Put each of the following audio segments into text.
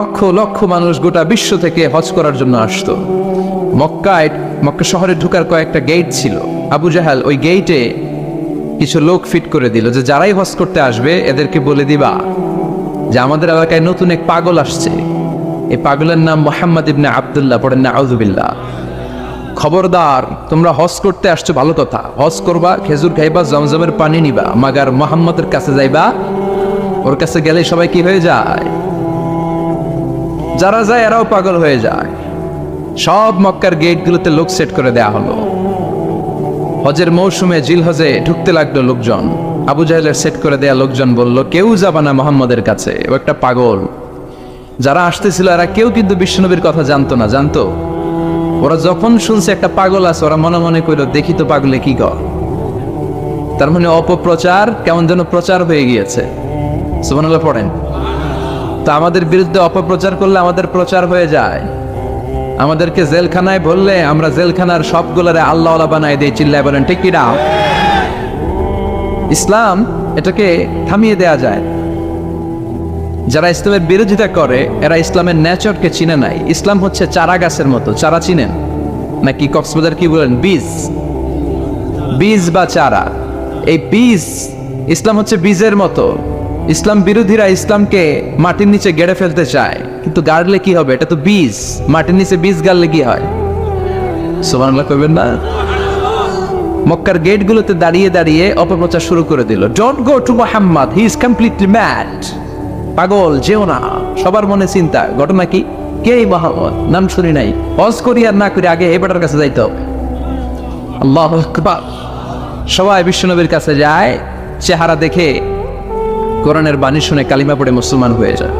লক্ষ লক্ষ মানুষ গোটা বিশ্ব থেকে হজ করার জন্য আসতো। মক্কা শহরে ঢোকার কয়েকটা গেট ছিল। আবু জাহাল ওই গেটে কিছু লোক ফিট করে দিল যে যারাই হজ করতে আসবে এদেরকে বলে দিবা যে আমাদের এলাকায় নতুন এক পাগল আসছে, এই পাগলের নাম মুহাম্মদ ইবনে আব্দুল্লাহ, পড়েন না আউযুবিল্লাহ। খবরদার, তোমরা হজ করতে আসছো ভালো কথা, হজ করবা, খেজুর খাইবা, জমজমের পানি নিবা, মাগার মুহাম্মদের কাছে যাইবা, ওর কাছে গেলে সবাই কি হয়ে যায়? যারা যায় এরাও পাগল হয়ে যায়। সব মক্কার গেটগুলোতে লোক সেট করে দেয়া হলো। হজের মৌসুমে জিলহজে ঢুকতে লাগলো লোকজন। আবু জাহেলের সেট করে দেয়া লোকজন বলল, কেউ যাবা না মুহাম্মদের কাছে, ও একটা পাগল। যারা আসতেছিল এরা কেউ কিন্তু বিশ্বনবীর কথা জানতো না। জানতো ওরা যখন শুনছে একটা পাগল আছে, ওরা মনে মনে কইল দেখি তো পাগলে কি কর। তার মানে অপপ্রচার কেমন যেন প্রচার হয়ে গিয়েছে। সুবহানাল্লাহ পড়েন। তা আমাদের বিরুদ্ধে অপপ্রচার করলে আমাদের প্রচার হয়ে যায়। আমাদেরকে জেলখানায় বললে আমরা জেলখানার সবগুলোরে আল্লাহওয়ালা বানাই দেই, চিল্লায় বলেন ঠিক কি না? ইসলাম এটাকে থামিয়ে দেয়া যায়। যারা ইসলামের বিরোধিতা করে এরা ইসলামের নেচারকে চিনে নাই। ইসলাম হচ্ছে চারা গাছের মতো। চারা চিনেন নাকি? কক্সবাজার কি বলেন? বীজ বা চারা। এই বীজ, ইসলাম হচ্ছে বীজের মতো। ইসলাম বিরোধীরা ইসলামকে মাটির নিচে গেড়ে ফেলতে চায়, কিন্তু গাড়লে কি হবে? এটা তো বীজ। মাটির নিচে বীজ গাড়লে কি হয়? সুবহানাল্লাহ কইবেন না? মক্কার গেটগুলোতে দাঁড়িয়ে দাঁড়িয়ে অপপ্রচার শুরু করে দিল। Don't go to Muhammad, he is completely mad. পাগল, যেও না। সবার মনে চিন্তা, ঘটনা কি? কে এই মুহাম্মদ? নাম শুনি নাই। হজ করি আর না করি, আগে এই বেটার কাছে যাইতে হবে। আল্লাহু আকবার। সবাই বিশ্বনবীর কাছে যায়, চেহারা দেখে কোরআনের বাণী শুনে কালিমা পড়ে মুসলমান হয়ে যায়।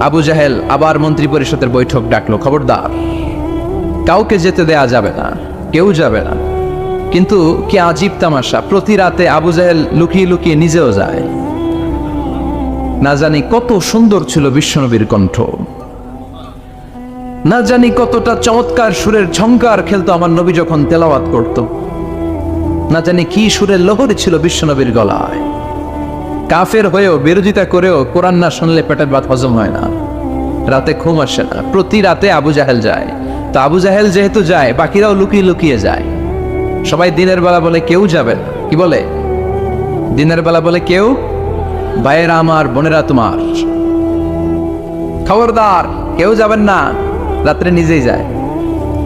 আবু জাহেল আবার মন্ত্রী পরিষদের বৈঠক ডাকলো, খবরদার কাউকে যেতে দেয়া যাবে না, কেউ যাবে না। কিন্তু কি আজীব তামাশা, প্রতি রাতে আবু জাহেল লুকিয়ে লুকিয়ে নিজেও যায়। না জানি কত সুন্দর ছিল বিশ্বনবীর কণ্ঠ, না জানি কতটা চমৎকার সুরের ঝংকার খেলতো আমার নবী যখন তেলাওয়াত করত, না জানি কি সুরের লহরী ছিল বিশ্বনবীর গলায়। কাফের হয়েও, বিরোধিতা করেও কোরআন না শুনলে পেটের ভাত হজম হয় না, রাতে ঘুম আসে না। প্রতি রাতে আবু জাহেল যায়। তো আবু জাহেল যেহেতু যায়, বাকিরাও লুকিয়ে লুকিয়ে যায়। সবাই দিনের বেলা বলে কেউ যাবে না। কি বলে? দিনের বেলা বলে কেউ, ভাইয়েরা আমার, বোনেরা তোমার, খবরদার কেউ যাবেন না। রাত্রে নিজেই যায়।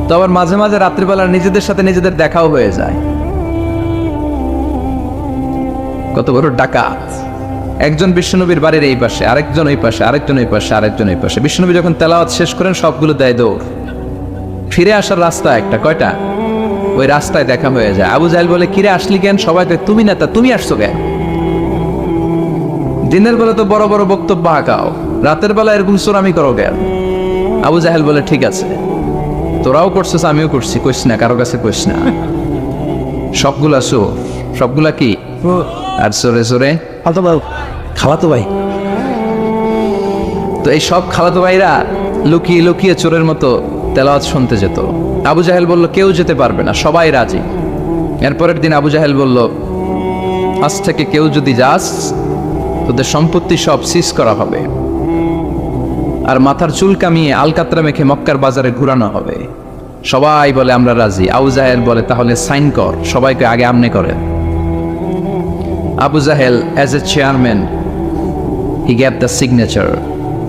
তো আবার মাঝে মাঝে রাত্রিবেলা নিজেদের সাথে নিজেদের দেখাও হয়ে যায়। কত বড় ডাকাত! একজন বিশ্বনবীর বাড়ির এই পাশে, আরেকজন ওই পাশে, আরেকজন ওই পাশে, আরেকজন ওই পাশে। বিশ্বনবী যখন তেলাওয়াত শেষ করেন সবগুলো দেয় দৌড়। ফিরে আসার রাস্তা একটা, কয়টা? ওই রাস্তায় দেখা হয়ে যায়। আবু জাহেল বলে, কিরে আসলি কেন? সবাই তুমি না, তা তুমি আসছো কেন? দিনের বেলা তো বড় বড় বক্তব্য হাঁকাও, রাতের বেলা এরকম চোরামি করো কেন? আবু জাহেল বলে, ঠিক আছে, তোরাও করছিস, আমিও করছি, কইস না, কারো কাছে কইস না। সবগুলা চোর, সবগুলা কি? আর চোরে চোরে খালাতো ভাই। তো এই সব খালাতো ভাইরা লুকিয়ে লুকিয়ে চোরের মতো তেলাওয়াত শুনতে যেত। আবু জাহেল বলল, কেউ যেতে পারবে না, সবাই রাজি। এরপরের দিন আবু জাহেল বলল, আজ থেকে কেউ যদি যাস, তোদের সম্পত্তি সব সিজ করা হবে, আর মাথার চুল কামিয়ে আলকাতরা মেখে মক্কার বাজারে ঘুরানো হবে। সবাই বলে আমরা রাজি। আবু জাহেল বলে, তাহলে সাইন কর। সবাইকে আগে আমনে করেন। Abu Jahel as a chairman, he gave the signature.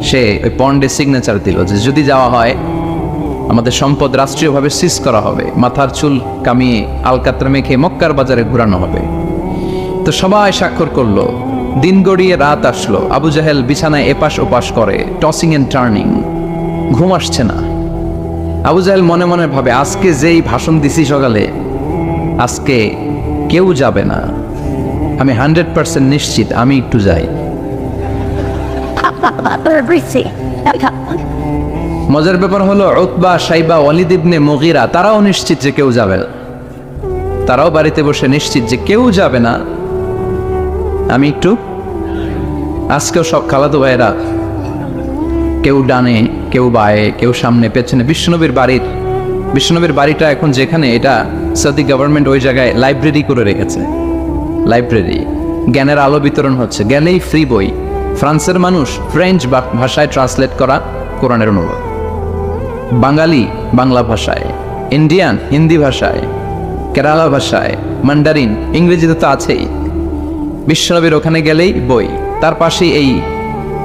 সে ওই পন্ডে সিগনেচার দিল যে যদি যাওয়া হয় আমাদের সম্পদ রাষ্ট্রীয়ভাবে সিজ করা হবে, মাথার চুল কামিয়ে আলকাতরা মেখে মক্কার বাজারে ঘুরানো হবে। তো সবাই স্বাক্ষর করলো। দিন গড়িয়ে রাত আসলো। আবু জাহেল বিছানায় এপাশ ওপাশ করে, টসিং এন্ড টার্নিং, ঘুম আসছে না। আবু জাহেল মনে মনে ভাবে, আজকে যেই ভাষণ দিছি সকালে, আজকে কেউ যাবে না, আমি 100% নিশ্চিত আমি একটু যাই। মজার ব্যাপার হলো, উতবা, শাইবা, ওয়ালিদ ইবনে মুগীরা তারাও নিশ্চিত যে কেউ যাবে না। তারাও বাড়িতে বসে নিশ্চিত যে কেউ যাবে না, আমি একটু। আজকেও সব খালাতো ভাইয়েরা, কেউ ডানে, কেউ বায়ে, কেউ সামনে পেছনে। বিশ্বনবীর বাড়িটা এখন যেখানে, এটা সৌদি গভর্নমেন্ট ওই জায়গায় লাইব্রেরি করে রেখেছে। লাইব্রেরি, জ্ঞানের আলো বিতরণ হচ্ছে, গেলেই ফ্রি বই, ফ্রান্সের মানুষ ফ্রেঞ্চ ভাষায় ট্রান্সলেট করা কোরআনের অনুবাদ, বাঙালি বাংলা ভাষায়, ইন্ডিয়ান হিন্দি ভাষায়, কেরালা ভাষায়, মান্ডারিন, ইংরেজিতে তো আছেই। বিশ্বনবীর ওখানে গেলেই বই, তার পাশেই এই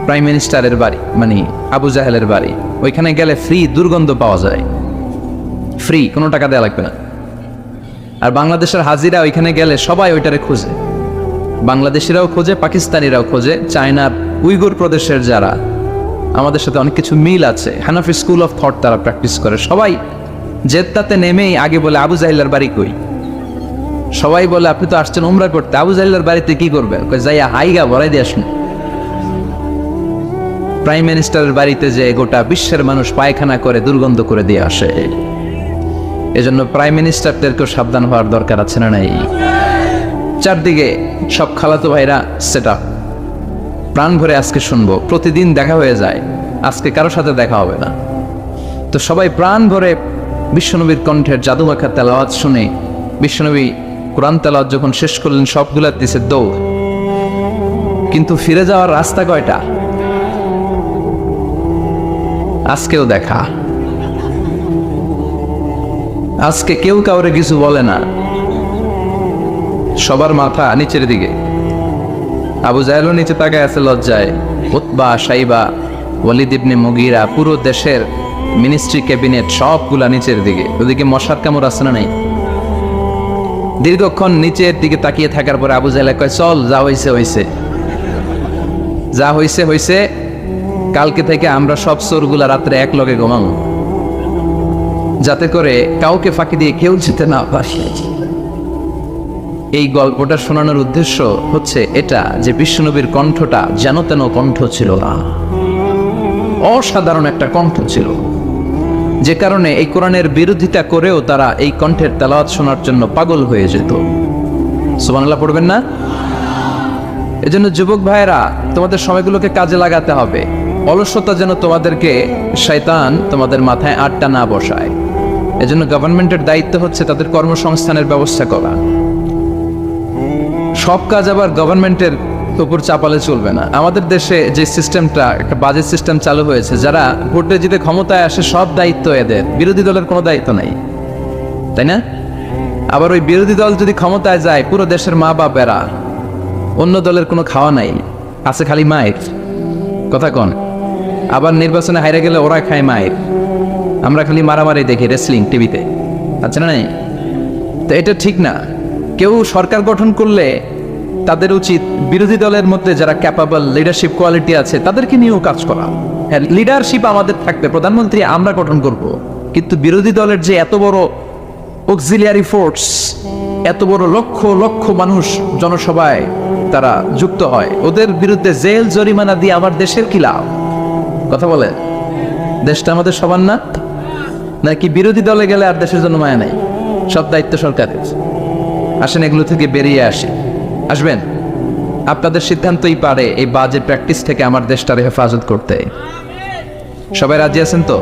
প্রাইম মিনিস্টারের বাড়ি, মানে আবু জাহেলের বাড়ি। ওইখানে গেলে ফ্রি দুর্গন্ধ পাওয়া যায়, ফ্রি, কোনো টাকা দেওয়া লাগবে না। আর বাংলাদেশের হাজিরা ওইখানে গেলে সবাই ওইটারে খোঁজে, বাংলাদেশিরাও খোঁজে, পাকিস্তানিরাও খোঁজে, চায়নার উইগুর প্রদেশের যারা, আমাদের সাথে অনেক কিছু মিল আছে। হানাফি স্কুল অফ থট তারা প্র্যাকটিস করে। সবাই জেদ্দাতে নেমেই আগে বলে আবু জাহিল্লার বাড়ি কই। সবাই বলে আপনি তো আসছেন উমরা করতে, আবু জাহিল্লার বাড়িতে কি করবেন? যাইয়া হাইগা ভরাই দিয়ে আসুন। প্রাইম মিনিস্টারের বাড়িতে যে গোটা বিশ্বের মানুষ পায়খানা করে দুর্গন্ধ করে দিয়ে আসে। এজন্য প্রাইম মিনিস্টারদেরকেও সাবধান হওয়ার দরকার আছে না নাই? চারদিকে সব খালাতো ভাইরা সেট আপ, প্রাণ ভরে আজকে শুনবো, প্রতিদিন দেখা হয়ে যায়, আজকে কারোর সাথে দেখা হবে না। তো সবাই প্রাণ ভরে বিশ্বনবীর কণ্ঠের জাদুমাখা তেলাওয়াত শুনে, বিশ্বনবী কোরআন তেলাওয়াত যখন শেষ করলেন সবগুলা দিছে দৌড়। কিন্তু ফিরে যাওয়ার রাস্তা কয়টা? আজকেও দেখা। আজকে কেউ কাউরে কিছু বলে না, সবার মাথা নিচের দিকে। আবু জাহেলও নিচে তাকায় আছে লজ্জায়। উতবা, সাইবা, ওয়ালিদ ইবনে মুগীরা, পুরো দেশের মিনিস্ট্রি ক্যাবিনেট সবগুলা নিচের দিকে। ওদিকে মশার কামড় আছে না নাই? দীর্ঘক্ষণ নিচের দিকে তাকিয়ে থাকার পরে আবু জাহেল কয়, চল, যা হইছে হইছে, যা হইছে হইছে, কালকে থেকে আমরা সব চোরগুলা রাত্রে এক লগে ঘুমাবো, যাতে করে কাউকে ফাঁকি দিয়ে কেউ যেতে না পারে। এই গল্পটা শোনানোর উদ্দেশ্য হচ্ছে এটা যে বিশ্বনবীর কণ্ঠটা যেন তেন কণ্ঠ ছিল না, অসাধারণ একটা কণ্ঠ ছিল, যে কারণে এই কোরআনের বিরোধিতা করেও তারা এই কণ্ঠের তেলাওয়াত শোনার জন্য পাগল হয়ে যেত। সুবহানাল্লাহ পড়বেন না? এজন্য যুবক ভাইয়েরা, তোমাদের সময়গুলোকে কাজে লাগাতে হবে। অলসতা যেন তোমাদেরকে শয়তান তোমাদের মাথায় আটটা না বসায়। এজন্য গভর্নমেন্টের দায়িত্ব হচ্ছে তাদের কর্মসংস্থানের ব্যবস্থা করা। সব কাজ আবার গভর্নমেন্টের উপর চাপালে চলবে না। আমাদের দেশে যে সিস্টেমটা, একটা বাজেট সিস্টেম চালু হয়েছে, যারা ভোটে জিতে ক্ষমতায় আসে সব দায়িত্ব এদের, বিরোধী দলের কোনো দায়িত্ব নাই, তাই না? আবার ওই বিরোধী দল যদি ক্ষমতায় যায়, পুরো দেশের মা বাপেরা, অন্য দলের কোনো খাওয়া নাই, আছে খালি মায়ের কথা কন। আবার নির্বাচনে হাইরে গেলে ওরা খায় মায়ের, আমরা খালি মারামারি দেখি রেসলিং টিভিতে, আচ্ছা না? নাই, তো এটা ঠিক না। কেউ সরকার গঠন করলে তাদের উচিত বিরোধী দলের মধ্যে যারা ক্যাপাবল, লিডারশিপ কোয়ালিটি আছে তাদেরকে নিয়েও কাজ করা। হ্যাঁ, লিডারশিপ আমাদের থাকবে, প্রধানমন্ত্রী আমরা গঠন করব, কিন্তু বিরোধী দলের যে এত বড় অক্সিলিয়ারি ফোর্স, এত বড় লক্ষ লক্ষ মানুষ জনসভায় তারা যুক্ত হয়, ওদের বিরুদ্ধে জেল জরিমানা দিয়ে আমার দেশের কি লাভ? কথা বলে, দেশটা আমাদের সবার না? নাকি বিরোধী দলে গেলে আর দেশের জন্য মায়া নাই? সব দায়িত্ব সরকারের। আসেন এগুলো থেকে বেরিয়ে আসি। আসবেন, আপনাদের সিদ্ধান্তই পারে এই বাজে প্র্যাকটিস থেকে আমার দেশটার হেফাজত করতে। সবাই রাজি আছেন তো?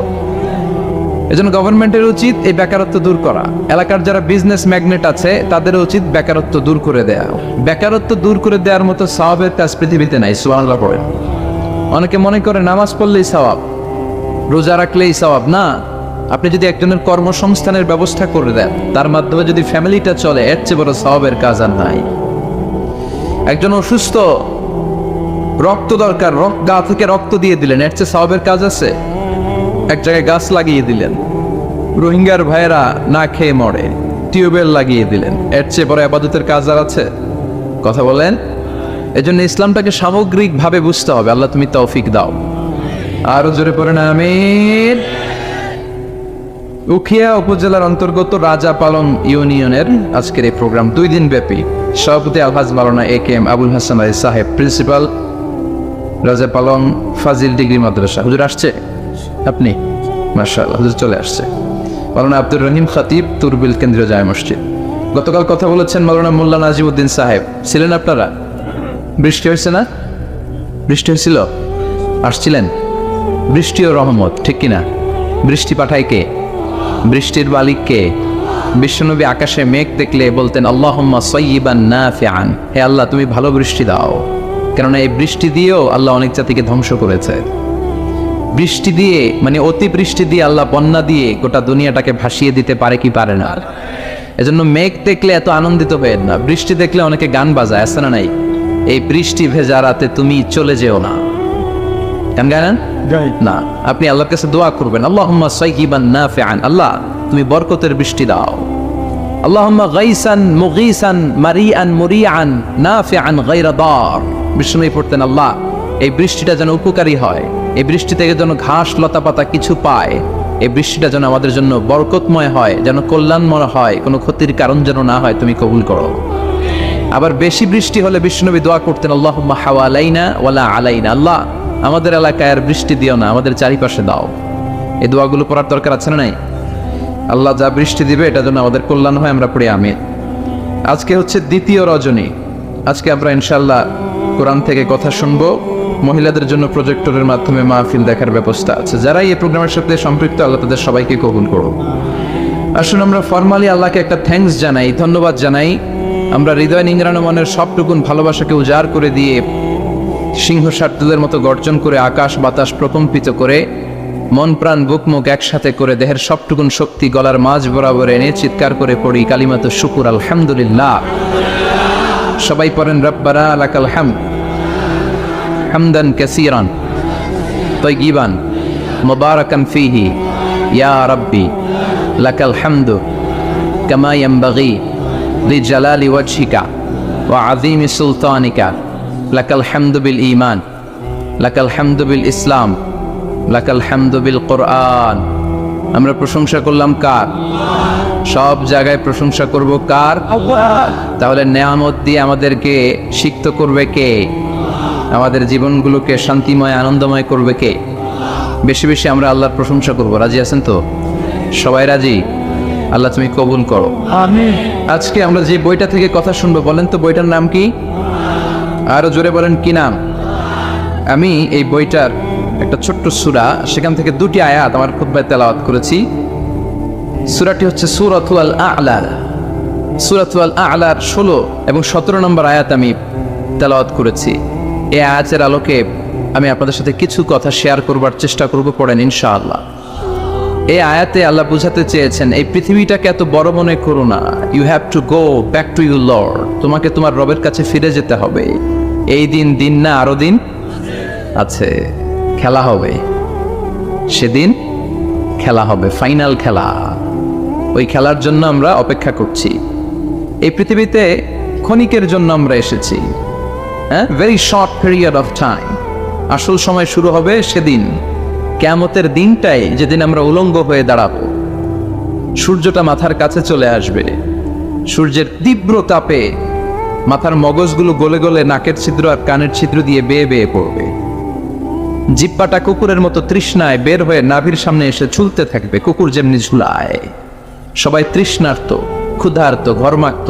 এজন্য গভর্নমেন্টের উচিত এই বেকারত্ব দূর করা। এলাকার যারা বিজনেস ম্যাগনেট আছে তাদের উচিত বেকারত্ব দূর করে দেয়া। বেকারত্ব দূর করে দেওয়ার মতো সওয়াবের কাজ পৃথিবীতে নাই। সুবহানাল্লাহ পড়ে। অনেকে মনে করে নামাজ পড়লেই সওয়াব, রোজা রাখলেই সওয়াব। না, আপনি যদি একজনের কর্মসংস্থানের ব্যবস্থা করে দেন, তার মাধ্যমে যদি ফ্যামিলিটা চলে, এর চেয়ে বড় সওয়াবের কাজ আর নাই। একজন অসুস্থ, রক্ত দরকার, গা থেকে রক্ত দিয়ে দিলেন, এর চেয়ে সওয়াবের কাজ আছে? এক জায়গায় গাছ লাগিয়ে দিলেন, রোহিঙ্গার ভাইয়েরা না খেয়ে মরে, টিউবওয়েল লাগিয়ে দিলেন, এর চেয়ে বড় ইবাদতের কাজ আর আছে? কথা বলেন। এজন্য ইসলামটাকে সামগ্রিকভাবে বুঝতে হবে। আল্লাহ তুমি তৌফিক দাও। আরো জোরে পড়েন আমিন। উখিয়া উপজেলার অন্তর্গত রাজাপালং ইউনিয়নের আজকের এই প্রোগ্রাম 2 দিন ব্যাপী। সভাপতি আলহাজ মাওলানা AK আবুল হাসান আলী সাহেব, প্রিন্সিপাল, রাজাপালং ফাজিল ডিগ্রি মাদ্রাসা। হুজুর আসছে? আপনি? মাশাআল্লাহ, হুজুর চলে আসছে। মাওলানা আব্দুর রহিম খতিব, তুরবিল কেন্দ্রীয় জামে মসজিদ। গতকাল কথা বলেছেন মাওলানা মোল্লা নাজিমউদ্দিন সাহেব। ছিলেন আপনারা? বৃষ্টি হয়েছে না? বৃষ্টি হয়েছিল? আসছিলেন? বৃষ্টি ও রহমত, ঠিক কিনা? বৃষ্টি পাঠায় কে? বৃষ্টির মালিক কে? বিশ্বনবী আকাশে মেঘ দেখলে বলতেন আল্লাহুম্মা সাইয়্যিবান নাফিআন, হে আল্লাহ তুমি ভালো বৃষ্টি দাও। কেননা এই বৃষ্টি দিয়েও আল্লাহ অনেক জাতিকে ধ্বংস করেছে। বৃষ্টি দিয়ে মানে অতিবৃষ্টি দিয়ে আল্লাহ বন্যা দিয়ে গোটা দুনিয়াটাকে ভাসিয়ে দিতে পারে কি পারে না? এজন্য মেঘ দেখলে এত আনন্দিত হয়ে না, বৃষ্টি দেখলে অনেকে গান বাজায়, আছে না নাই? এই বৃষ্টি ভেজা রাতে তুমি চলে যেও না, গান গান না, আপনি আল্লাহর কাছে দোয়া করবেন, আল্লাহুম্মা সাইয়িবান নাফিআন, আল্লাহ তুমি বরকতের বৃষ্টি দাও। আল্লাহুম্মা গাইসান মুগীসান মারিআন মুরিআন নাফিআন গায়রা দার। বিষ্ণু পড়তেন, আল্লাহ এই বৃষ্টিটা যেন উপকারী হয়, এই বৃষ্টি থেকে যেন ঘাস লতা পাতা কিছু পায়, এই বৃষ্টিটা যেন আমাদের জন্য বরকতময় হয়, যেন কল্যাণময় হয়, কোনো ক্ষতির কারণ যেন না হয়, তুমি কবুল করো। আবার বেশি বৃষ্টি হলে বিষ্ণুনবী দোয়া করতেন, আল্লাহুম্মা হাওয়ালাইনা ওয়ালা আলাইনা, আল্লাহ আমাদের এলাকায় আর বৃষ্টি দিও না, আমাদের চারিপাশে দাও। এই দোয়াগুলো পড়ার দরকার আছে না নাই? আল্লাহ যা বৃষ্টি দিবে এটা যেন আমাদের কল্যাণ হয়, আমরা পড়ি আমিন। আজকে হচ্ছে দ্বিতীয় রজনী, আজকে আমরা ইনশাআল্লাহ কোরআন থেকে কথা শুনবো। মহিলাদের জন্য প্রজেক্টরের মাধ্যমে মাহফিল দেখার ব্যবস্থা আছে। যারা এই প্রোগ্রামের সাথে সম্পৃক্ত, আল্লাহ তাদের সবাইকে কবুল করো। আসুন আমরা ফরমালি আল্লাহকে একটা থ্যাঙ্কস জানাই, ধন্যবাদ জানাই। আমরা হৃদয় নিংড়ানো মনের সবটুকুন ভালোবাসাকে উজাড় করে দিয়ে সিংহ শার্দুলের মতো গর্জন করে আকাশ বাতাস প্রকম্পিত করে মন প্রাণ বুক মুখ একসাথে করে দেহের সবটুকুন শক্তি গলার মাঝ বরাবর এনে চিৎকার করে পড়ি কালিমাতু শুকুর আলহামদুলিল্লাহ। সবাই পড়েন রব্বানা লাকাল হামদ হামদান কাসীরান তাইয়িবান মুবারাকান ফীহি ইয়া রাব্বি লাকাল হামদু কামা ইয়ানবাগি লিজালালি ওয়াজহিকা ওয়া আযীমি সুলতানিকা লাকাল হামদু বিল ঈমান লাকাল হামদু বিল ইসলাম লাকাল হামদু বিল কোরআন। আমরা প্রশংসা করলাম কার? সব জায়গায় প্রশংসা করব কার? তাহলে নেয়ামত দিয়ে আমাদেরকে সিক্ত করবে কে? আমাদের জীবনগুলোকে শান্তিময় আনন্দময় করবে কে? বেশি বেশি আমরা আল্লাহর প্রশংসা করব। রাজি আছেন তো? সবাই রাজি? আল্লাহ তুমি কবুল করো, আমিন। আজকে আমরা যে বইটা থেকে কথা শুনবো, বলেন তো বইটার নাম কি? আরো জোরে বলেন, কি নাম? আমি এই বইটার একটা ছোট্ট সূরা, সেখান থেকে দুটি আয়াত আমার খুতবায় তেলাওয়াত করেছি। সূরাটি হচ্ছে সূরাতুল আ'লা। সূরাতুল আ'লার 16 এবং 17 নম্বর আয়াত আমি তেলাওয়াত করেছি। এই আয়াতের আলোকে আমি আপনাদের সাথে কিছু কথা শেয়ার করবার চেষ্টা করব, পড়েন ইনশাআল্লাহ। এই আয়াতে আল্লাহ বুঝাতে চেয়েছেন, এই পৃথিবীটাকে এত বড় মনে করো না। You have to go back to your Lord. তোমাকে তোমার রবের কাছে ফিরে যেতে হবে। এই দিন দিন না, আরো দিন আছে, খেলা হবে, সেদিন খেলা হবে, ফাইনাল খেলা। ওই খেলার জন্য আমরা অপেক্ষা করছি। এই পৃথিবীতে ক্ষণিকের জন্য আমরা এসেছি, হ্যাঁ, very short period of time. আসল সময় শুরু হবে সেদিন, কিয়ামতের দিনটাই, যেদিন আমরা উলঙ্গ হয়ে দাঁড়াবো। সূর্যটা মাথার কাছে চলে আসবে, সূর্যের তীব্র তাপে মাথার মগজগুলো গলে গলে নাকের ছিদ্র আর কানের ছিদ্র দিয়ে বেয়ে বেয়ে পড়বে। জিহ্বাটা কুকুরের মতো তৃষ্ণায় বের হয়ে নাভির সামনে এসে ঝুলতে থাকবে, কুকুর যেমনি ঝুলায়। সবাই তৃষ্ণার্ত, ক্ষুধার্ত, ঘর্মাক্ত,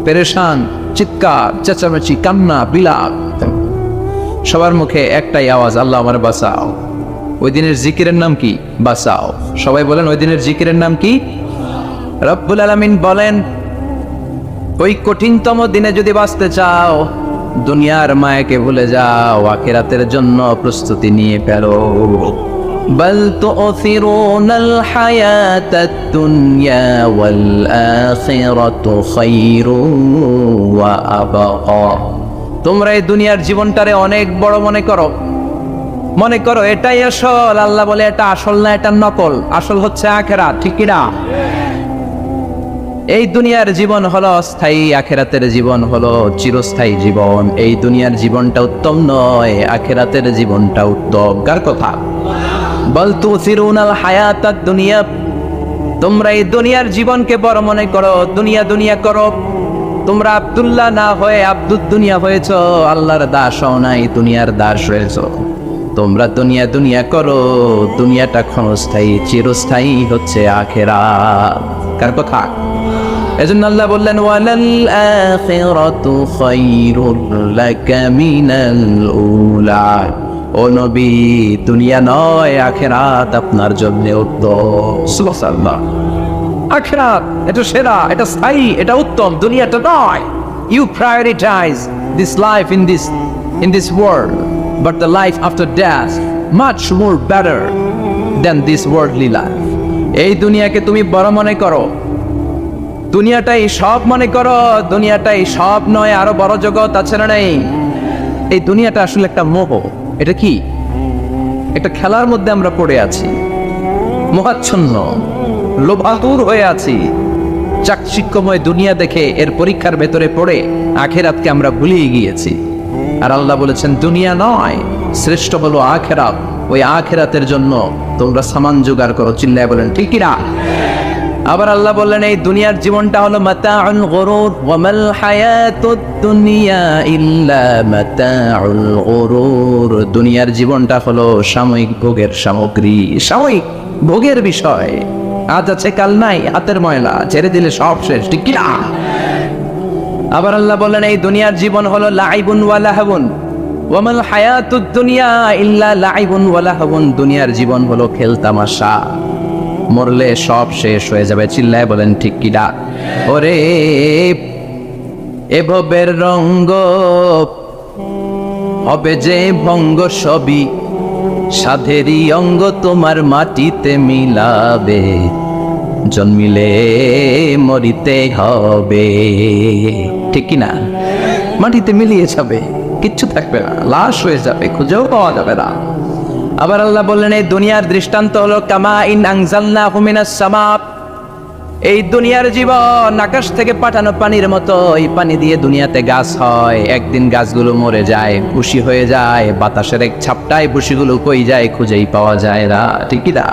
পেরেশান, চিৎকার চেঁচামেচি, কান্না, বিলাপ। সবার মুখে একটাই আওয়াজ, আল্লাহ আমার বাঁচাও। ওই দিনের জিকিরের নাম কি? বাঁচাও। সবাই বলেন, ওই দিনের জিকিরের নাম কি? রব্বুল আলামিন বলেন, ওই কঠিনতম দিনে যদি বাঁচতে চাও, দুনিয়ার মায়াকে ভুলে যাও, আখিরাতের জন্য প্রস্তুতি নিয়ে ফেলো। বাল তু'থিরুনাল হায়াতাদ দুনিয়া ওয়াল আখিরাতু খায়রুন ওয়া আবকা। তোমরা এই দুনিয়ার জীবনটারে অনেক বড় মনে করো, মনে করো এটাই আসল। আল্লাহ বলে এটা আসল না, এটা নকল। আসল হচ্ছে আখিরাত, ঠিক কি না? এই দুনিয়ার জীবন হলো অস্থায়ী, আখিরাতের জীবন হলো চিরস্থায়ী জীবন। এই দুনিয়ার জীবনটা উত্তম নয়, আখিরাতের জীবনটা উত্তম। কার কথা? বাল তু'থিরুনাল হায়াতাদ দুনিয়া। তোমরা এই দুনিয়ার জীবনকে বড় মনে করো, দুনিয়া দুনিয়া করো। তোমরা আব্দুল্লাহ না হয়ে আব্দুদ দুনিয়া হয়েছ, আল্লাহর দাস হও নাই, দুনিয়ার দাস হয়েছ। তোমরা দুনিয়া দুনিয়া করো, দুনিয়াটা ক্ষণস্থায়ী, চিরস্থায়ী হচ্ছে আখিরাত। কার কথা? এজন্য আল্লাহ বললেন, ওয়ালাল আখিরাতু খায়রুল লাকা মিনাল উলা। ও নবী, দুনিয়া নয়, আখিরাত আপনার জন্য উত্তম। সুবহানাল্লাহ। আখিরাত এটা সেরা, এটা স্থায়ী, এটা উত্তম, দুনিয়াটা নয়। You prioritise this life in this in this world, but the life after death much more better than this worldly life. এই দুনিয়াকে তুমি বড় মনে করো, দুনিয়াটাই সব মনে করো, দুনিয়াটাই সব নয়, আরো বড় জগৎ আছে না নেই? এই দুনিয়াটা আসলে একটা মোহ। এটা কি? একটা খেলার মধ্যে আমরা পড়ে আছি, মোহাচ্ছন্ন, লোভাতুর হয়ে আছি। চাকচিক্যময় দুনিয়া দেখে এর পরীক্ষার ভেতরে পড়ে আখেরাতকে আমরা ভুলিয়ে গিয়েছি। আর আল্লাহ বলেছেন দুনিয়া নয়, শ্রেষ্ঠ হলো আখেরাত। ওই আখেরাতের জন্য তোমরা সামান জোগাড় করো। চিল্লায় বলেন ঠিক কিনা? আবার আল্লাহ বললেন এই দুনিয়ার জীবনটা হলো মাতাউল গুরুর, ওয়া মাল হায়াতুদ দুনিয়া ইল্লা মাতাউল গুরুর। দুনিয়ার জীবনটা হলো সাময়িক ভোগের সামগ্রী, সাময়িক ভোগের বিষয়। আজ আছে কাল নাই, হাতের ময়লা, ছেড়ে দিলে সব শেষ। ঠিক কিনা? আবার আল্লাহ বললেন এই দুনিয়ার জীবন হলো লাইবুন ওয়া লাহবুন, ওয়া মাল হায়াতুদ দুনিয়া ইল্লা লাইবুন ওয়া লাহবুন। দুনিয়ার জীবন হলো খেলতামাশা, মরলে সব শেষ হয়ে যাবে। চিল্লায় বলেন ঠিক কিনা? ওরে এভবের রঙ্গ হবে যে ভঙ্গ, সবই সাধেরই অঙ্গ তোমার মাটিতে মিলাবে, জন্মিলে মরিতে হবে। ঠিক কিনা? মাটিতে মিলিয়ে যাবে, কিচ্ছু থাকবে না, লাশ হয়ে যাবে, খুঁজেও পাওয়া যাবে না। আবার আল্লাহ বললেন এই দুনিয়ার দৃষ্টান্ত হলো কামা ইন আনজালনাহু মিনাস সামা। এই দুনিয়ার জীবন আকাশ থেকে পাঠানো পানির মতো। এই পানি দিয়ে দুনিয়াতে গাছ হয়, একদিন গাছগুলো মরে যায়, ভুসি হয়ে যায়, বাতাসের এক ছাপটায় ভুসিগুলো কই যায়, খুঁজেই পাওয়া যায় না। ঠিক কি না?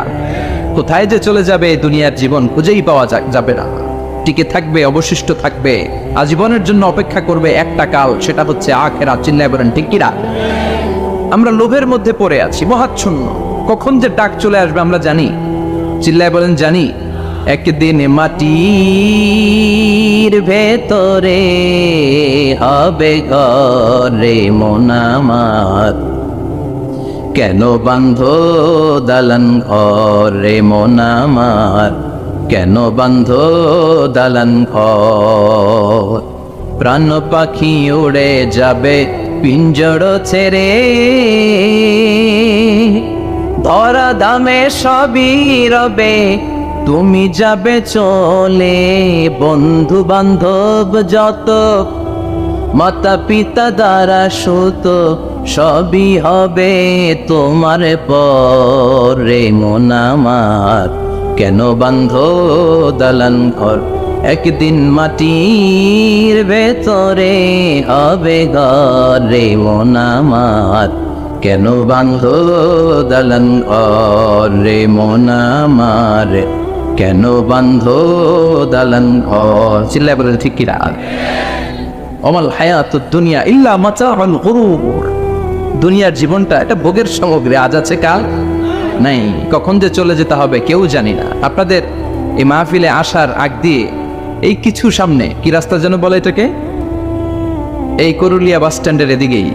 কোথায় যে চলে যাবে দুনিয়ার জীবন খুঁজেই পাওয়া যাবে না। টিকে থাকবে, অবশিষ্ট থাকবে, আজীবনের জন্য অপেক্ষা করবে একটা কাল, সেটা হচ্ছে আখিরাত। চিল্লায় বলেন ঠিক কি না? আমরা লোভের মধ্যে পড়ে আছি, মহাচ্ছন্ন। কখন যে ডাক চলে আসবে আমরা জানি। চিল্লায় বলেন জানি। একদিন মাটির ভেতরে হবে ঘরে মন আমার, কেন বান্ধ দালান ঘরে মন আমার, কেন বান্ধ দালান ঘর। প্রাণ পাখি উড়ে যাবে পিঞ্জর ছেড়ে, ধরা দামে সবই রবে তুমি যাবে চলে। বন্ধু বান্ধব যত, মাতা পিতা দ্বারা সুত, সবই হবে তোমার পরে মন আমার, কেন বান্ধ দালান ঘর। একদিন মাটির ভেতরে হবে ঘরে মন আমার, কেন বান্ধ দালান ঘরে মন আমার, কেন বান্ধ দালান ঘর। চিল্লায় বলেন ঠিক কিনা? ওমাল হায়াতুদ দুনিয়া ইল্লা মাতাউল গুরুর। দুনিয়ার জীবনটা এটা ভোগের সামগ্রী, আজ আছে কাল নাই, কখন যে চলে যেতে হবে কেউ জানি না। আপনাদের এই মাহফিলে আসার আগ দিয়ে এই কিছু সামনে কি রাস্তা যেন বলে এটাকে, এই করুলিয়া বাস স্ট্যান্ডের এদিকেই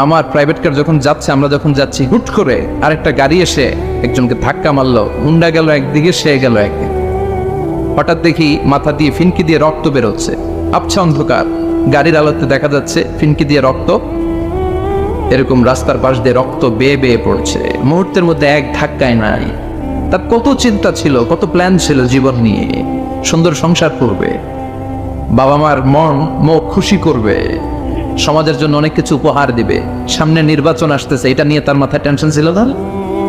আমার প্রাইভেট কার যখন যাচ্ছে, আমরা যখন যাচ্ছি, হুট করে আরেকটা গাড়ি এসে একজনকে ধাক্কা মারলো। হুন্ডা গেল একদিকে, সে গেল একদিকে। হঠাৎ দেখি মাথা দিয়ে ফিনকি দিয়ে রক্ত বেরোচ্ছে, আবছা অন্ধকার, গাড়ির আলোতে দেখা যাচ্ছে ফিনকি দিয়ে রক্ত, এরকম রাস্তার পাশ দিয়ে রক্ত বেয়ে বেয়ে পড়ছে। মুহূর্তের মধ্যে এক ধাক্কায় নাই। তার কত চিন্তা ছিল, কত প্ল্যান ছিল জীবন নিয়ে, সুন্দর সংসার করবে, বাবা মার মুখ খুশি করবে, সমাজের জন্য অনেক কিছু উপহার দিবে। সামনে নির্বাচন আসতেছে, এটা নিয়ে তার মাথায় টেনশন ছিল না?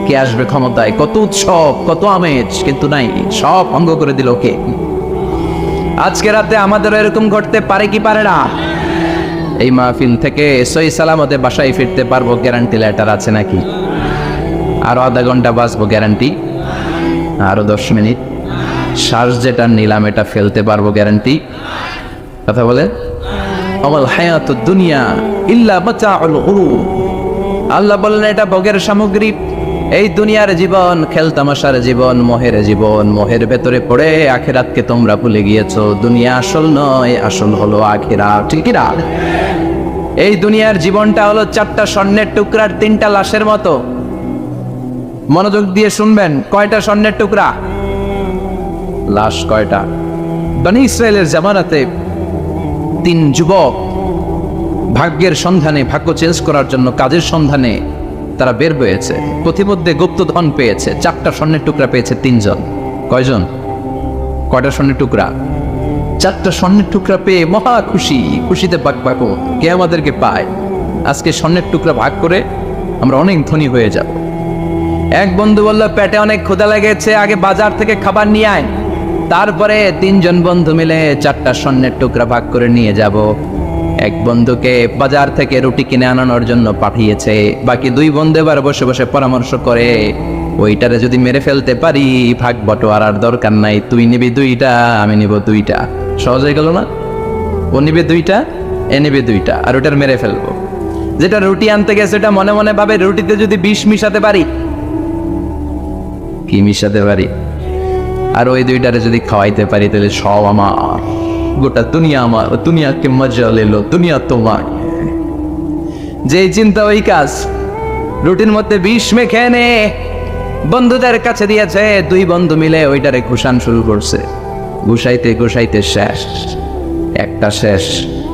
কে আসবে ক্ষমতায়, কত উৎসব, কত আমেজ, কিন্তু নাই, সব ভঙ্গ করে দিল কে? আজকে রাতে আমাদের এরকম ঘটতে পারে কি পারে না? এই মাহফিল থেকে সহি সালামতে বাসায় ফিরতে পারবো গ্যারান্টি লেটার আছে নাকি? আরো আধা ঘন্টা বাঁচবো গ্যারান্টি, আরো 10 মিনিট শ্বাস যেটা নিলাম এটা ফেলতে পারবো গ্যারান্টি। কথা বলে আমাল হায়াতুদ দুনিয়া ইল্লা মাতাউল গুরুর। আল্লাহ বললেন এটা ভোগের সামগ্রী। এই দুনিয়ার জীবন খেলতামাশার জীবন, মোহের জীবন। মোহের ভেতরে পড়ে আখিরাতকে তোমরা ভুলে গিয়েছো। দুনিয়া আসল নয়, আসল হলো আখিরাত। ঠিক না? এই দুনিয়ার জীবনটা হলো 4টা স্বর্ণের টুকরার 3টা লাশের মতো। মনোযোগ দিয়ে শুনবেন, কয়টা স্বর্ণের টুকরা? লাশ কয়টা? বনি ইসরায়েলের জামানাতে 3 যুবক ভাগ্যের সন্ধানে, ভাগ্য চেঞ্জ করার জন্য কাজের সন্ধানে তারা বের হয়েছে। প্রতিমধ্যে গুপ্তধন পেয়েছে, 4টা স্বর্ণের টুকরা পেয়েছে 3 জন। কয়জন? কয়টা স্বর্ণের টুকরা? 4টা স্বর্ণের টুকরা পেয়ে মহা খুশি, খুশিতে বাকবাকো। কে আমাদেরকে পায়? আজকে স্বর্ণের টুকরা ভাগ করে আমরা অনেক ধনী হয়ে যাব। এক বন্ধু বলল, পেটে অনেক ক্ষুধা লেগেছে, আগে বাজার থেকে খাবার নিয়ে আয়, তারপরে 3 জন বন্ধু মিলে 4টা স্বর্ণের টুকরা ভাগ করে নিয়ে যাব। এক বন্ধুকে বাজার থেকে রুটি কিনে আনানোর জন্য পাঠিয়েছে, বাকি 2 বন্ধু এবার বসে বসে পরামর্শ করে, ওইটারে যদি মেরে ফেলতে পারি ভাগ বটোয়ারার দরকার নাই, তুই নিবি 2টা, আমি নিব 2টা। সহজ হয়ে গেল না? ও নিবে 2টা, এ নিবে 2টা, আর ওটার মেরে ফেলবো। যেটা রুটি আনতে গেছে এটা মনে মনে ভাবে, রুটিতে যদি বিষ মিশাতে পারি। কি মিশাতে পারি? আর ওই 2টারে যদি খাওয়াইতে পারি তাহলে সব আমার, গোটা দুনিয়া আমার, দুনিয়াকে মজা লেলো, দুনিয়া তোমার। যেই চিন্তা ওই কাজ। রুটির মধ্যে বিষ মেখে এনে বন্ধুদের কাছে দিয়েছে, 2 বন্ধু মিলে ওইটারে ঘুষান শুরু করছে। ঘুষাইতে ঘুষাইতে শেষ, একটা শেষ,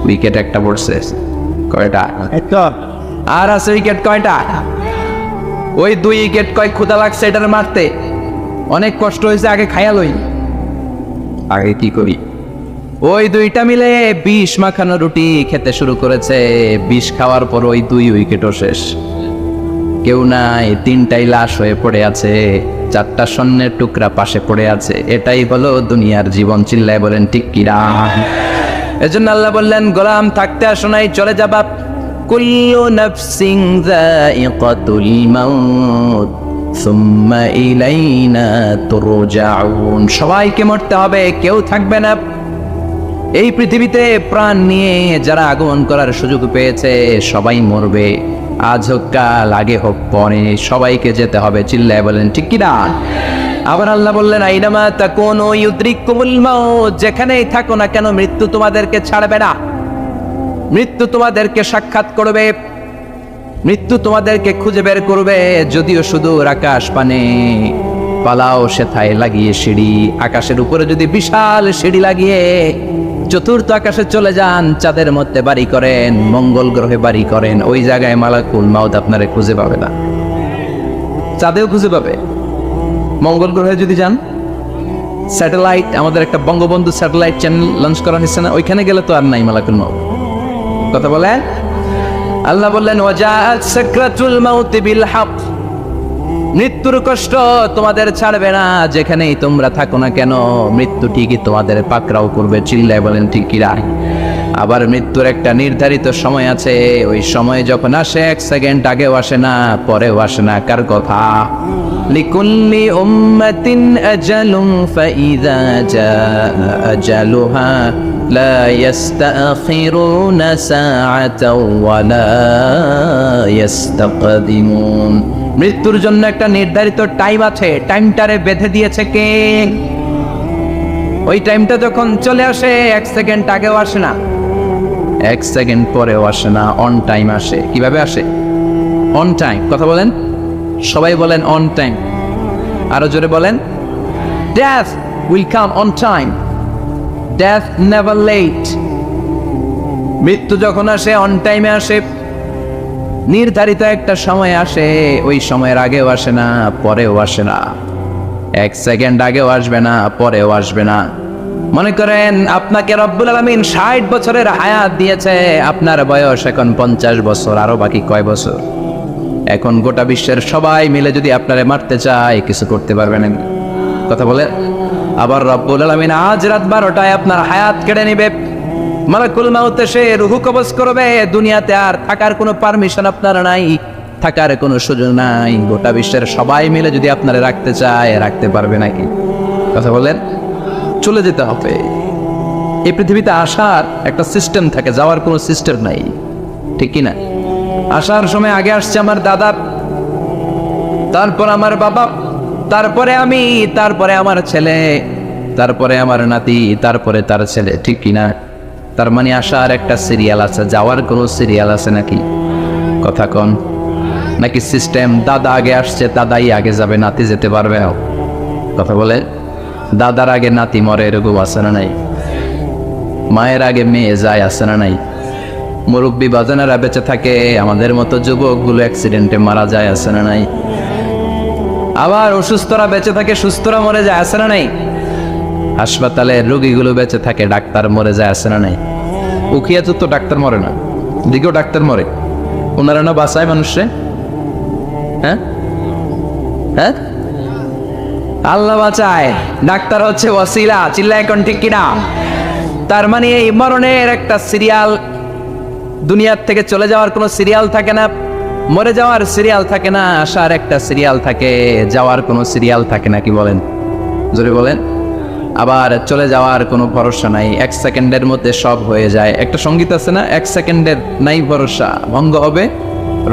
উইকেট একটা পড়ছে। কয়টা? আর আছে উইকেট কয়টা? ওই 2 উইকেট। কয় ক্ষুধা লাগছে এটার মারতে, অনেক কষ্ট হয়েছে, আগে খাইয়া লই, আগে কি করি। ওই 2টা মিলে বিষ মাখানো রুটি খেতে শুরু করেছে। বিষ খাওয়ার পর ওই 2 উইকেটও শেষ, কেউ নাই, 3টাই লাশ হয়ে পড়ে আছে, 4টা স্বর্ণের টুকরা পাশে পড়ে আছে। এটাই হলো দুনিয়ার জীবন। চিল্লায় বলেন ঠিক কিনা? এজন্য আল্লাহ বললেন, গোলাম থাকতে আসো নাই, চলে যাবা। কুল্লু নাফসিন যায়িকাতুল মাউত সুম্মা ইলাইনা তুরজাউন। সবাইকে মরতে হবে, কেউ থাকবে না। এই পৃথিবীতে প্রাণ নিয়ে যারা আগমন করার সুযোগ পেয়েছে সবাই মরবে, আজ হোক কাল, আগে হোক পরে, সবাইকে যেতে হবে। চিল্লায় বলেন ঠিক কিনা? আবার আল্লাহ বললেন, আইনামা তাকুনু ইউদরিকুমুল মাউত। যেখানেই থাকো না কেন মৃত্যু তোমাদেরকে ছাড়বে না, মৃত্যু তোমাদেরকে সাক্ষাৎ করবে, মৃত্যু তোমাদেরকে খুঁজে বের করবে। যদিও সুদূর আকাশ পানে, পালাও সেথায় লাগিয়ে সিঁড়ি। আকাশের উপরে যদি বিশাল সিঁড়ি লাগিয়ে 4র্থ আকাশে চলে যান, চাঁদের মধ্যে বাড়ি করেন, মঙ্গল গ্রহে বাড়ি করেন, ওই জায়গায় মালাকুল মাউত আপনারে খুঁজে পাবে না। চাঁদেও খুঁজে পাবে, মঙ্গল গ্রহে যদি যান, স্যাটেলাইট, আমাদের একটা বঙ্গবন্ধু স্যাটেলাইট চ্যানেল লঞ্চ করা হয়েছে না, ওইখানে গেলে তো আর নাই মালাকুল মাউত। কথা বলেন। আল্লাহ বললেন, ওয়াজাআত সাকরাতুল মাউতি বিল হক। মৃত্যুর কষ্ট তোমাদের ছাড়বে না, যেখানেই তোমরা থাকো না কেন মৃত্যু ঠিকই তোমাদের পাকড়াও করবে। চিল্লায় বলেন ঠিক কিনা? আবার মৃত্যুর একটা নির্ধারিত সময় আছে, ওই সময় যখন আসে 1 সেকেন্ড আগেও আসে না, পরেও আসে না। কার কথা? লিকুল্লি উম্মাতিন আজালুন ফাইযা জাআ আজালুহা লা ইস্তাখিরুনা সাআতাও ওয়া লা ইস্তাকদিমুন। মৃত্যুর জন্য একটা নির্ধারিত টাইম আছে, টাইমটারে বেঁধে দিয়েছে কে? ওই টাইমটা যখন চলে আসে 1 সেকেন্ড আগেও আসে না, 1 সেকেন্ড পরেও আসে না, অন টাইম আসে। কিভাবে আসে? On time. কথা বলেন, সবাই বলেন অন টাইম। আরো জোরে বলেন, death will come on time, death never late. মৃত্যু যখন আসে অন টাইমে আসে, নির্ধারিত একটা সময় আসে, ওই সময়ের আগেও আসে না, পরেও আসে না। 1 সেকেন্ড আগেও আসবে না, পরেও আসবে না। মনে করেন আপনাকে রব্বুল আলামিন 60 বছরের হায়াত দিয়েছে, আপনার বয়স এখন 50 বছর, আরো বাকি কয় বছর? এখন গোটা বিশ্বের সবাই মিলে যদি আপনারে মারতে চায়, কিছু করতে পারবেন না। কথা বলে। আবার রব্বুল আলামিন আজ রাত 12টায় আপনার হায়াত কেড়ে নেবে, মালাকুল মাউত এসে রূহ কবজ করবে। দুনিয়াতে আর থাকার কোনো পারমিশন আপনার নাই, থাকার কোনো সুযোগ নাই। গোটা বিশ্বের সবাই মিলে যদি আপনারে রাখতে চায়, রাখতে পারবে নাকি? কথা বলেন। চলে যেতে হবে। এই পৃথিবীতে আসার একটা সিস্টেম থাকে, যাওয়ার কোনো সিস্টেম নাই, ঠিক কি না? আসার সময় আগে আসছে আমার দাদা, তারপর আমার বাবা, তারপরে আমি, তারপরে আমার ছেলে, তারপরে আমার নাতি, তারপরে তার ছেলে, ঠিক কি না? তার মানে আসার একটা সিরিয়াল আছে, যাওয়ার কোনো সিরিয়াল আছে নাকি? কথা কন। নাকি সিস্টেম দাদা আগে আসছে, দাদাই আগে যাবে, নাতি যেতে পারবে না? কথা বলে। দাদার আগে নাতি মরে, এরকম আছে না নাই? মায়ের আগে মেয়ে যায়, আছে না নাই? মুরব্বী বাজানেরা বেঁচে থাকে, আমাদের মতো যুবকগুলো অ্যাক্সিডেন্টে মারা যায়, আছে না নাই? আবার অসুস্থরা বেঁচে থাকে, সুস্থরা মরে যায়, আছে না নাই? হাসপাতালে রোগীগুলো বেঁচে থাকে, ডাক্তার মরে যায়, আছে না নাই? উখিয়া তো ডাক্তার মরে না, দিকেও ডাক্তার মরে, ওনারা না বাঁচায় মানুষে। হ্যাঁ হ্যাঁ, আল্লাহ বাঁচায়, ডাক্তার হচ্ছে ওয়াসিলা। চিল্লা এখন ঠিক কিনা? তার মানে এই মরণের একটা সিরিয়াল, দুনিয়ার থেকে চলে যাওয়ার কোনো সিরিয়াল থাকে না, মরে যাওয়ার সিরিয়াল থাকে না, আসার একটা সিরিয়াল থাকে, যাওয়ার কোনো সিরিয়াল থাকে না। কি বলেন? জোরে বলেন। আবার চলে যাওয়ার কোনো ভরসা নাই, এক সেকেন্ডের মধ্যে সব হয়ে যায়। একটা সঙ্গীত আছে না, এক সেকেন্ডের নাই ভরসা, ভঙ্গ হবে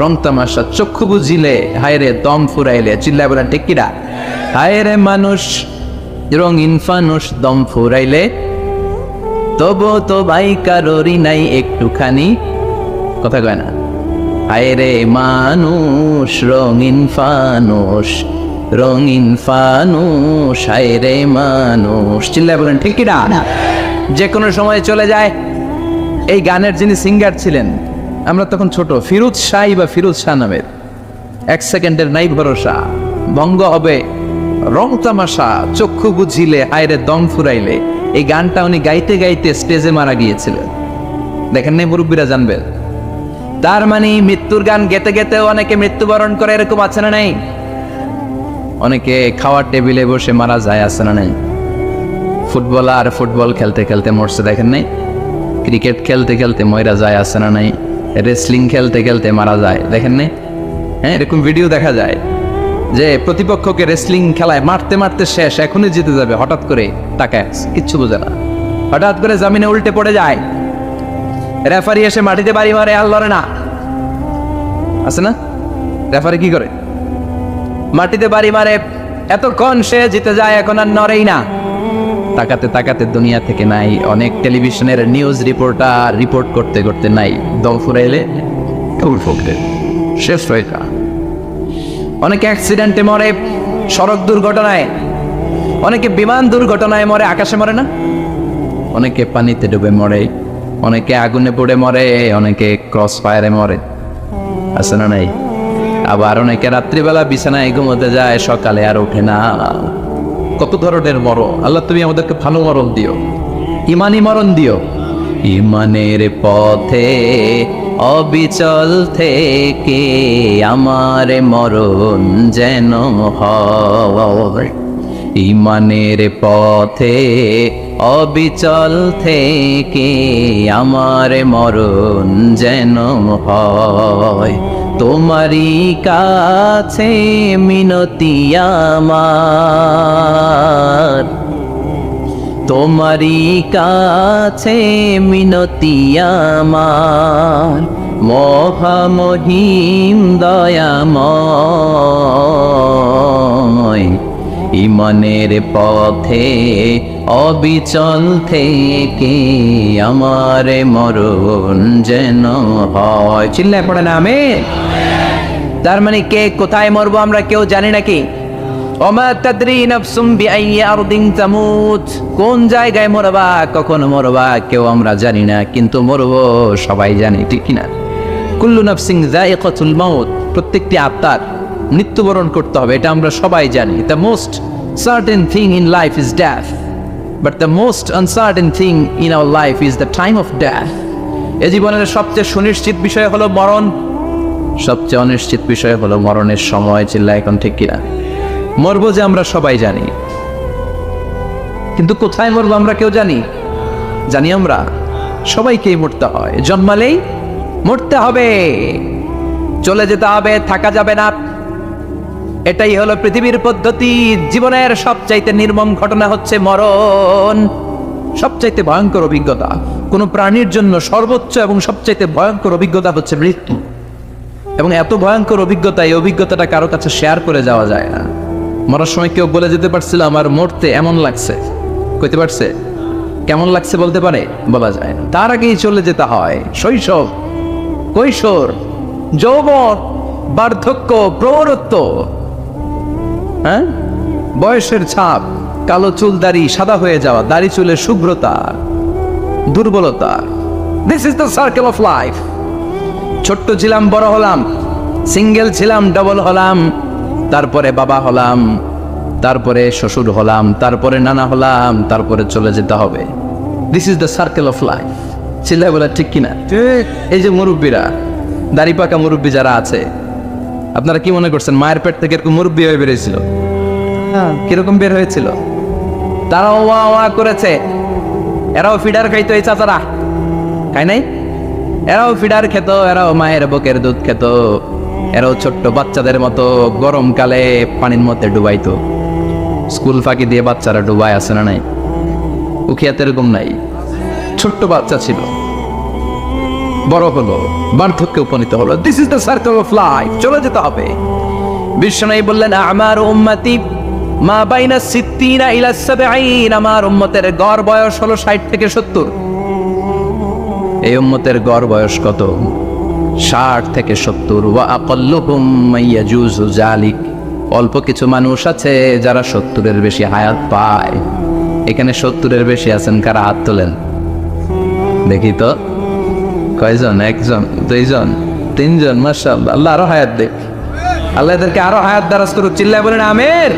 রং তামাশা, চক্ষু বুঝিলে হায়রে দম ফুরাইলে। চিল্লায় বলেন ঠিক কিনা? হায়রে মানুষ রঙিন ফানুষ, দম ফুরাইলে তবু তো ভাই কারোরই নাই একটুখানি, কথা কয় না? হায়রে মানুষ রঙিন ফানুষ, রঙিন ফানুষ, হায়রে মানুষ। চিল্লায় বলেন ঠিক কিনা? যে কোনো সময় চলে যায়। এই গানের যিনি সিঙ্গার ছিলেন, আমরা তখন ছোট, ফিরোজ শাহ বা ফিরোজ শাহ নামের, এক সেকেন্ডের নাই ভরসা, ভঙ্গ হবে রং তামাশা, চক্ষু বুঝিলে হায়রে দম ফুরাইলে। এই গানটা উনি গাইতে গাইতে স্টেজে মারা গিয়েছিলেন। দেখেন নাই? মুরব্বীরা জানবেন। তার মানে মৃত্যুর গান গেতে গেতে অনেকে মৃত্যুবরণ করে, এরকম আছে না নাই? অনেকে খাওয়ার টেবিলে বসে মারা যায়, আছে না নাই? ফুটবলার ফুটবল খেলতে খেলতে মরছে, দেখেন নাই? ক্রিকেট খেলতে খেলতে মরা যায়, আছে না নাই? রেসলিং খেলতে খেলতে মারা যায়, দেখেন নাই? হ্যাঁ, এরকম ভিডিও দেখা যায় যে প্রতিপক্ষকে রেসলিং খেলায় মারতে মারতে শেষ, এখনই জিতে যাবে, হঠাৎ করে তাকায় কিচ্ছু বোঝে না, হঠাৎ করে জামিনে উল্টে পড়ে যায়, রেফারি এসে মাটিতে বাড়ি মারে, আর লড়ে না, আছে না? রেফারি কি করে? মাটিতে বাড়ি মারে, এতক্ষণ সে জিতে যায়, এখন আর নড়েই না। তাকাতে তাকাতে দুনিয়া থেকে নাই। অনেক টেলিভিশনের নিউজ রিপোর্টার রিপোর্ট করতে করতে নাই, দম ফুরাইলে শেষ হয়ে যা। অনেকে অ্যাক্সিডেন্টে মরে, সড়ক দুর্ঘটনায়, অনেকে বিমান দুর্ঘটনায় মরে, আকাশে মরে না? অনেকে পানিতে ডুবে মরে, অনেকে আগুনে পড়ে মরে, অনেকে ক্রস ফায়ারে মরে, আছে না নাই? আবার অনেকে রাত্রিবেলা বিছানায় ঘুমোতে যায়, সকালে আর ওঠে না। কত ধরনের মরণ। আল্লাহ তুমি আমাদেরকে ভালো মরণ দিও, ইমানি মরণ দিও। ইমানের পথে অবিচল থেকে আমার মরণ যেন হয়, ইমানের পথে অবিচল থেকে আমার মরণ যেন হয়। তোমারই কাছে মিনতি আমার, তোমারই কাছে মিনতি আমার, মহামহিম দয়াময়। ইমানের পথে অবিচল থেকে আমার মরণ যেন হয়। চিল্লায় পড়ে না আমিন। তার মানে কে কোথায় মরবো আমরা কেউ জানি নাকি? ওমা তাদরি নাফসুম বিআইয়ি আরদিন তামুত, কোন জায়গায় মরবা, কখন মরবা কেউ আমরা জানি না, কিন্তু মরবো সবাই জানি, ঠিক কিনা? কুল্লু নাফসিন যায়িকাতুল মাউত, প্রত্যেকটি আত্মার মৃত্যুবরণ করতে হবে, এটা আমরা সবাই জানি। The most certain thing in life is death, but the most uncertain thing in our life is the time of death. এ জীবনের সবচেয়ে সুনিশ্চিত বিষয় হলো মরণ, সবচেয়ে অনিশ্চিত বিষয় হলো মরণের সময়। চিল্লা এখন ঠিক কিনা? মরবো যে আমরা সবাই জানি, কিন্তু কোথায় মরবো আমরা কেউ জানি? জানি আমরা সবাইকেই মরতে হয়, জন্মালেই মরতে হবে, চলে যেতে হবে, থাকা যাবে না। এটাই হলো পৃথিবীর পদ্ধতি। জীবনের সবচাইতে নির্মম ঘটনা হচ্ছে মরণ, সবচাইতে ভয়ঙ্কর অভিজ্ঞতা। কোন প্রাণীর জন্য সর্বোচ্চ এবং সবচাইতে ভয়ঙ্কর অভিজ্ঞতা হচ্ছে মৃত্যু। এবং এত ভয়ঙ্কর অভিজ্ঞতা, এই অভিজ্ঞতাটা কারো কাছে শেয়ার করে যাওয়া যায় না। মরার সময় কেউ বলে যেতে পারছিল আমার মরতে এমন লাগছে, কইতে পারছে? কেমন লাগছে বলতে পারে? বলা যায় না। তার আগেই চলে যেতে হয় শৈশব, কৈশোর, যৌবন, বার্ধক্য, প্রৌঢ়ত্ব, হ্যাঁ, বয়সের ছাপ, কালো চুল দাড়ি সাদা হয়ে যাওয়া, দাড়ি চুলের শুভ্রতা, দুর্বলতা, this is the circle of life. ছোট্ট ছিলাম, বড় হলাম, সিঙ্গেল ছিলাম, ডাবল হলাম, তারপরে বাবা হলাম, তারপরে শ্বশুর হলাম, তারপরে নানা হলাম, তারপরে চলে যেতে হবে। This is the circle of life. চিল্লায় বলে ঠিক কিনা? এই যে মুরব্বীরা, দাড়ি পাকা মুরব্বী যারা আছে, আপনারা কি মনে করছেন মায়ের পেট থেকে এরকম মুরব্বী হয়ে বেরিয়েছিল? কিরকম বের হয়েছিল? তারাও ওয়া ওয়া করেছে। এরাও ফিডার খাইতো, এই চাচারা খাই নাই? এরাও ফিডার খেত, এরাও মায়ের বুকের দুধ খেত, এরাও ছোট্ট বাচ্চাদের মতো গরমকালে পানির মধ্যে ডুবাইতো। স্কুল ফাঁকি দিয়ে বাচ্চারা ডুবাই, আছে না নাই? উখিয়াতে এরকম নাই? ছোট্ট বাচ্চা ছিল, বড় হলো, বার্ধক্যে উপনীত হলো। This is the circle of life. চলে যেতে হবে। বিশ্বনবী বললেন, আমার উম্মতি মা বাইনা সিত্তিনা ইলা সাবঈন, আমার উম্মতের গড় বয়স হলো 60 থেকে 70। এই উম্মতের গড় বয়স কত? 60 থেকে 70। ওয়া আকাল্লুহুম মাইয়াজুজু যালিক, অল্প কিছু মানুষ আছে যারা 70-এর বেশি হায়াত পায়। এখানে 70-এর বেশি আছেন কারা? হাত তোলেন দেখি তো। কয়জন? একজন, দুইজন, তিনজন? মাশাআল্লাহ, আল্লাহ আরো হায়াত দেখ। আল্লাহ এদেরকে আরো হায়াত দারাজ করুক। চিল্লায় বলেন আমিন।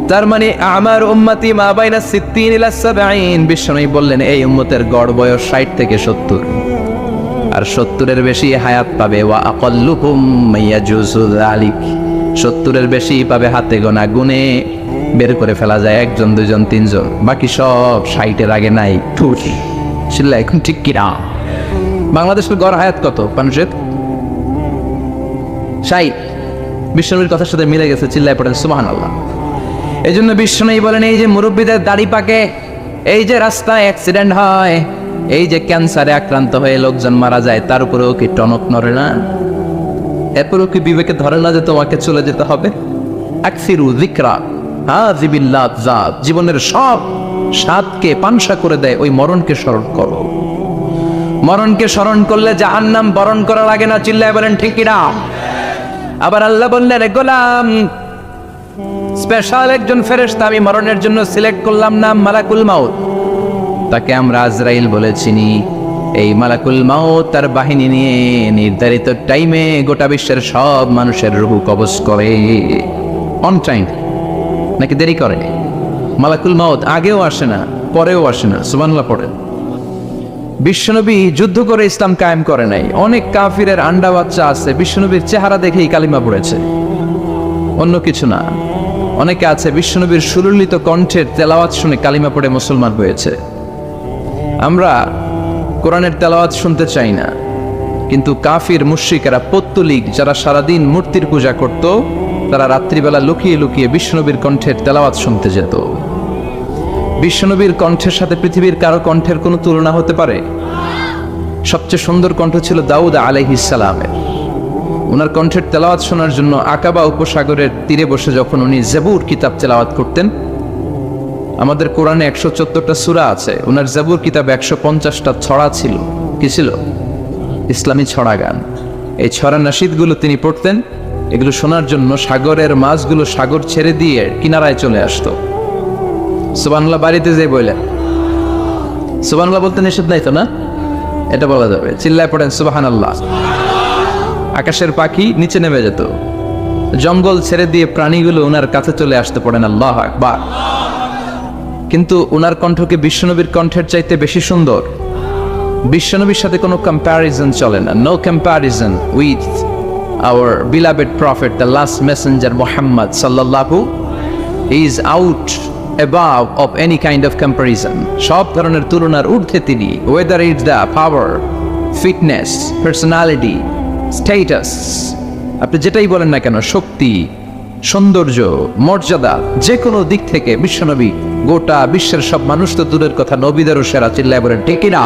তার মানে আমার উম্মতি মা বাইনা সিত্তিন ইলা সাবঈন, বিশ্বনবী বললেন এই উম্মতের গড় বয়স 60 থেকে 70, আর 70-এর বেশি হায়াত পাবে। ওয়া আকাল্লুহুম মাইয়াজুজু যালিক, 70-এর বেশি পাবে হাতে গোনা, গুনে বের করে ফেলা যায় একজন, দুইজন, তিনজন, বাকি সব 60-এর আগে নাই। ঠুটি ছিল এখন ঠিক কিনা? বাংলাদেশের গড় হায়াত কত মানুষের? 60। বিশ্বনবীর কথার সাথে মিলে গেছে। চিল্লায় পড়েন সুবহানাল্লাহ। এই জন্য বিশ্বনবী বলেন, এই যে মুরব্বীদের দাড়ি পাকে, এই যে রাস্তায় অ্যাক্সিডেন্ট হয়, এই যে ক্যান্সারে আক্রান্ত হয়ে লোকজন মারা যায়, তার উপরেও কি টনক নড়ে না? এরপরেও কি বিবেকে ধরে না যে তোমাকে চলে যেতে হবে? আকসিরু যিকরা হাযিবিল লাযযাত, জীবনের সব স্বাদকে পানসা করে দেয় ওই মরণকে স্মরণ করো। মরণকে স্মরণ করলে জাহান্নাম বরণ করা লাগে না। চিল্লায় বলেন ঠিক কিনা? আবার আল্লাহ বললেন, গোলাম, স্পেশাল একজন ফেরেশতা আমি মরণের জন্য সিলেক্ট করলাম, নাম মালাকুল মাউত। তাকে আমরা আজরাইল বলে চিনি। এই মালাকুল মাউত তার বাহিনী নিয়ে নির্ধারিত টাইমে গোটা বিশ্বের সব মানুষের রূহ কবজ করে। অন টাইম নাকি দেরি করে? মালাকুল মাউত আগেও আসে না, পরেও আসে না। সুবহানাল্লাহ পড়েন। বিশ্বনবী যুদ্ধ করে ইসলাম কায়েম করে নাই। অনেক কাফিরের আন্ডা বাচ্চা আছে, বিশ্বনবীর চেহারা দেখেই কালিমা পড়েছে, অন্য কিছু না। অনেকে আছে বিশ্বনবীর সুললিত কণ্ঠের তেলাওয়াত শুনে কালিমা পড়ে মুসলমান হয়েছে। আমরা কোরআনের তেলাওয়াত শুনতে চাই না, কিন্তু কাফির মুশরিকেরা, পত্তলিক যারা সারাদিন মূর্তির পূজা করত, তারা রাত্রিবেলা লুকিয়ে লুকিয়ে বিশ্বনবীর কণ্ঠের তেলাওয়াত শুনতে যেত। বিশ্বনবীর কণ্ঠের সাথে পৃথিবীর কারো কণ্ঠের কোনো তুলনা হতে পারে? সবচেয়ে সুন্দর কণ্ঠ ছিল দাউদ আলাইহিস সালামের। ওনার কণ্ঠের তেলাওয়াত শোনার জন্য আকাবা উপসাগরের তীরে বসে যখন উনি জাবুর কিতাব তেলাওয়াত করতেন, আমাদের কোরআনে 174টা সূরা আছে, ওনার জাবুর কিতাবে 150টা ছড়া ছিল। কি ছিল? ইসলামী ছড়া গান। এই ছড়া নাশিদগুলো তিনি পড়তেন। এগুলো শোনার জন্য সাগরের মাছগুলো সাগর ছেড়ে দিয়ে কিনারায় চলে আসতো। সুবহানাল্লাহ বাড়িতে যে বললেন, সুবহানাল্লাহ বলতে নিষেধ নাই তো না? এটা বলা যাবে। চিল্লায় পড়েন সুবহানাল্লাহ। আকাশের পাখি নিচে নেমে যেত, জঙ্গল ছেড়ে দিয়ে প্রাণীগুলো ওনার কাছে চলে আসতে পড়েন আল্লাহু আকবার। কিন্তু ওনার কণ্ঠকে বিশ্বনবীর কণ্ঠের চাইতে বেশি সুন্দর। বিশ্বনবীর সাথে কোনো কম্প্যারিজন চলে না। No comparison with our beloved prophet, the last messenger Muhammad sallallahu, he is out above of any kind of comparison. সব ধরনের তুলনার ঊর্ধ্বে তিনি। whether it's the power, fitness, personality, status, আপনি যেটাই বলেন না কেন, শক্তি, সৌন্দর্য, মর্যাদা, যে কোনো দিক থেকে বিশ্বনবী গোটা বিশ্বের সব মানুষ তো দূরের কথা, নবীদেরও সেরা। চিল্লায় বলেন ঠিক কিনা?